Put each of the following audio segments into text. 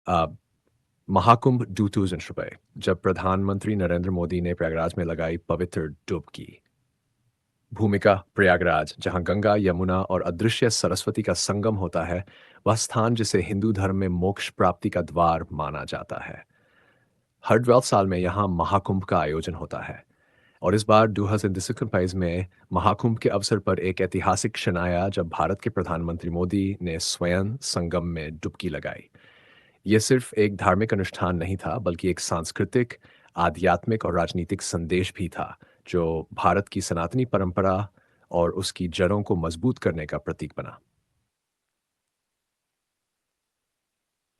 अ, महाकुंभ 2005 जब प्रधानमंत्री नरेंद्र मोदी ने प्रयागराज में लगाई पवित्र डुबकी। भूमिका प्रयागराज, जहां गंगा, यमुना और अदृश्य सरस्वती का संगम होता है, वह स्थान जिसे हिंदू धर्म में मोक्ष प्राप्ति का द्वार माना जाता है। हर 12 साल में यहाँ महाकुंभ का आयोजन होता है और इस बार 2025 में महाकुंभ के अवसर पर एक ऐतिहासिक क्षण आया जब भारत के प्रधानमंत्री मोदी ने स्वयं संगम में डुबकी लगाई। ये सिर्फ एक धार्मिक अनुष्ठान नहीं था, बल्कि एक सांस्कृतिक, आध्यात्मिक और राजनीतिक संदेश भी था, जो भारत की सनातनी परंपरा और उसकी जड़ों को मजबूत करने का प्रतीक बना।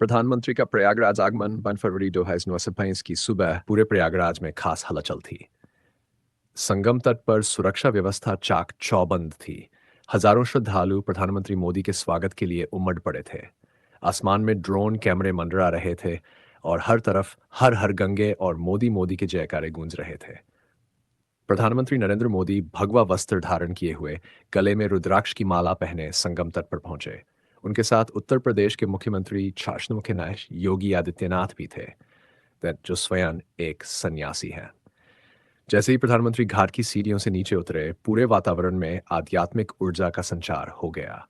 प्रधानमंत्री का प्रयागराज आगमन 1 फरवरी 2025 की सुबह पूरे प्रयागराज में खास हलचल थी। संगम तट पर सुरक्षा व्यवस्था चाक चौबंद थी। हजारों श्रद्धालु प्रधानमंत्री मोदी के स्वागत के लिए उमड़ पड़े थे। आसमान में ड्रोन कैमरे मंडरा रहे थे और हर तरफ हर हर गंगे और मोदी मोदी के जयकारे गूंज रहे थे। प्रधानमंत्री नरेंद्र मोदी भगवा वस्त्र धारण किए हुए, गले में रुद्राक्ष की माला पहने संगम तट पर पहुंचे। उनके साथ उत्तर प्रदेश के मुख्यमंत्री शासनमुखी न्याय योगी आदित्यनाथ भी थे, जो स्वयं एक सन्यासी हैं। जैसे ही प्रधानमंत्री घाट की सीढ़ियों से नीचे उतरे, पूरे वातावरण में आध्यात्मिक ऊर्जा का संचार हो गया।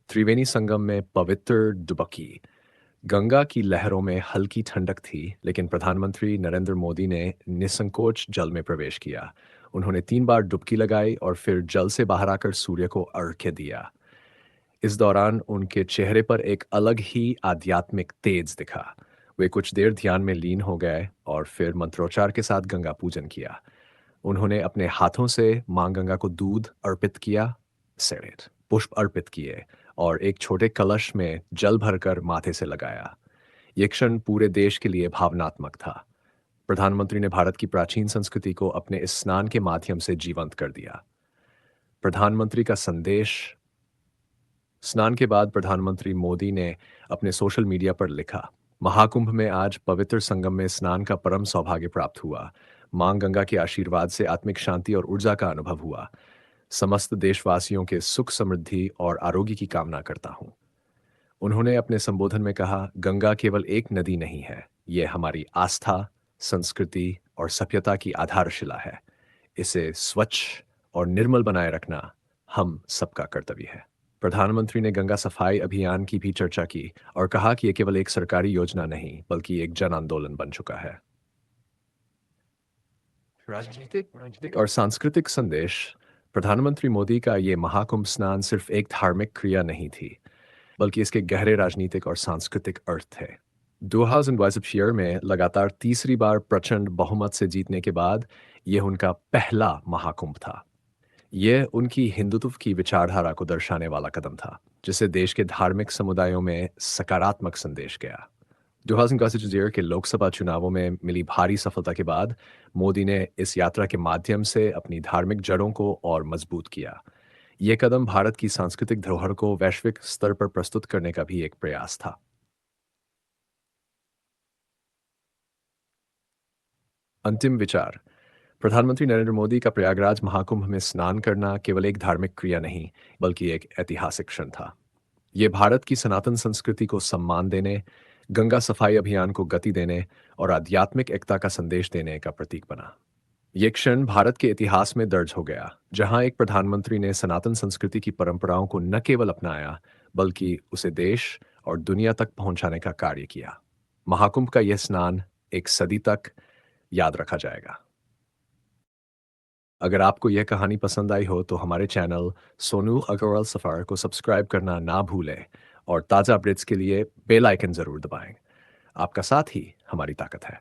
त्रिवेणी संगम में पवित्र डुबकी। गंगा की लहरों में हल्की ठंडक थी, लेकिन प्रधानमंत्री नरेंद्र मोदी ने निसंकोच जल में प्रवेश किया। उन्होंने 3 बार डुबकी लगाई और फिर जल से बाहर आकर सूर्य को अर्घ्य दिया। इस दौरान उनके चेहरे पर एक अलग ही आध्यात्मिक तेज दिखा। वे कुछ देर ध्यान में लीन हो गए और फिर मंत्रोच्चार के साथ गंगा पूजन किया। उन्होंने अपने हाथों से मां गंगा को दूध अर्पित किया, सेरेट, पुष्प अर्पित किए और एक छोटे कलश में जल भरकर माथे से लगाया। ये क्षण पूरे देश के लिए भावनात्मक था। प्रधानमंत्री ने भारत की प्राचीन संस्कृति को अपने इस स्नान के माध्यम से जीवंत कर दिया। प्रधानमंत्री का संदेश। स्नान के बाद प्रधानमंत्री मोदी ने अपने सोशल मीडिया पर लिखा, महाकुंभ में आज पवित्र संगम में स्नान का परम सौभाग्य प्राप्त हुआ। मां गंगा के आशीर्वाद से आत्मिक शांति और ऊर्जा का अनुभव हुआ। समस्त देशवासियों के सुख, समृद्धि और आरोग्य की कामना करता हूं। उन्होंने अपने संबोधन में कहा, गंगा केवल एक नदी नहीं है, ये हमारी आस्था, संस्कृति और सभ्यता की आधारशिला है। इसे स्वच्छ और निर्मल बनाए रखना हम सबका कर्तव्य है। प्रधानमंत्री ने गंगा सफाई अभियान की भी चर्चा की और कहा कि यह केवल एक सरकारी योजना नहीं, बल्कि एक जन आंदोलन बन चुका है। राजनीतिक और सांस्कृतिक संदेश। प्रधानमंत्री मोदी का ये महाकुंभ स्नान सिर्फ एक धार्मिक क्रिया नहीं थी, बल्कि इसके गहरे राजनीतिक और सांस्कृतिक अर्थ थे। 2022 में लगातार तीसरी बार प्रचंड बहुमत से जीतने के बाद यह उनका पहला महाकुंभ था। यह उनकी हिंदुत्व की विचारधारा को दर्शाने वाला कदम था, जिससे देश के धार्मिक समुदायों में सकारात्मक संदेश गया। 2022 के लोकसभा चुनावों में मिली भारी सफलता के बाद मोदी ने इस यात्रा के माध्यम से अपनी धार्मिक जड़ों को और मजबूत किया। यह कदम भारत की सांस्कृतिक धरोहर को वैश्विक स्तर पर प्रस्तुत करने का भी एक प्रयास था। अंतिम विचार। प्रधानमंत्री नरेंद्र मोदी का प्रयागराज महाकुंभ में स्नान करना केवल एक धार्मिक क्रिया नहीं, बल्कि एक ऐतिहासिक क्षण था। ये भारत की सनातन संस्कृति को सम्मान देने, गंगा सफाई अभियान को गति देने और आध्यात्मिक एकता का संदेश देने का प्रतीक बना। ये क्षण भारत के इतिहास में दर्ज हो गया, जहां एक प्रधानमंत्री ने सनातन संस्कृति की परंपराओं को न केवल अपनाया, बल्कि उसे देश और दुनिया तक पहुंचाने का कार्य किया। महाकुंभ का यह स्नान एक सदी तक याद रखा जाएगा। अगर आपको यह कहानी पसंद आई हो तो हमारे चैनल सोनू अग्रवाल सफार को सब्सक्राइब करना ना भूलें और ताज़ा अपडेट्स के लिए बेल आइकन ज़रूर दबाएं। आपका साथ ही हमारी ताकत है।